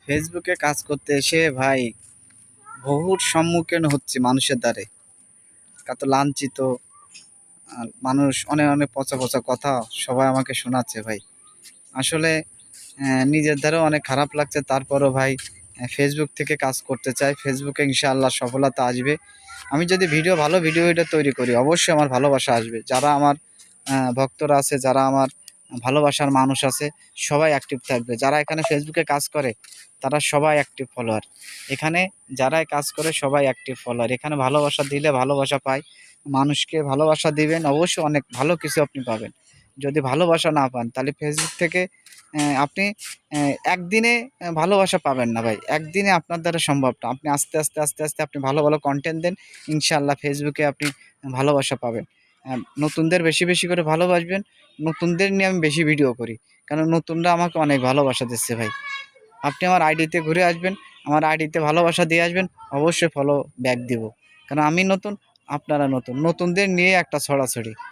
ফেসবুকে কাজ করতে এসে ভাই বহুত সম্মুখীন হচ্ছি মানুষের দ্বারে। কত লাঞ্ছিত। আর মানুষ অনেক অনেক পচা পচা কথা সবাই আমাকে শোনাচ্ছে ভাই। আসলে নিজের দ্বারাও অনেক খারাপ লাগছে, তারপরও ভাই ফেসবুক থেকে কাজ করতে চাই। ফেসবুকে ইনশাআল্লাহ সফলতা আসবে। আমি যদি ভালো ভিডিও এটা তৈরি করি, অবশ্যই আমার ভালোবাসা আসবে। যারা আমার ভক্তরা আছে, যারা আমার ভালোবাসার মানুষ আছে, সবাই অ্যাক্টিভ থাকবে। যারা এখানে ফেসবুকে কাজ করে তারা সবাই অ্যাক্টিভ ফলোয়ার। এখানে যারাই কাজ করে সবাই অ্যাক্টিভ ফলোয়ার। এখানে ভালোবাসা দিলে ভালোবাসা পায়। মানুষকে ভালোবাসা দিবেন, অবশ্যই অনেক ভালো কিছু আপনি পাবেন। যদি ভালোবাসা না পান তাহলে ফেসবুক থেকে আপনি একদিনে ভালোবাসা পাবেন না ভাই। একদিনে আপনার দ্বারা সম্ভব না। আপনি আস্তে, আস্তে, আস্তে, আস্তে আপনি ভালো, ভালো কনটেন্ট দেন। ইনশাআল্লাহ ফেসবুকে আপনি ভালোবাসা পাবেন। নতুনদের বেশি, বেশি করে ভালোবাসবেন। নতুনদের নিয়ে আমি বেশি ভিডিও করি। কারণ নতুনরা আমাকে অনেক ভালোবাসা দিচ্ছে ভাই। আপনি আমার আইডিতে ঘুরে আসবেন, আমার আইডিতে ভালোবাসা দিয়ে আসবেন, অবশ্যই ফলো ব্যাক দিব। কারণ আমি নতুন, আপনারা নতুন। নতুনদের নিয়ে একটা ছড়াছড়ি।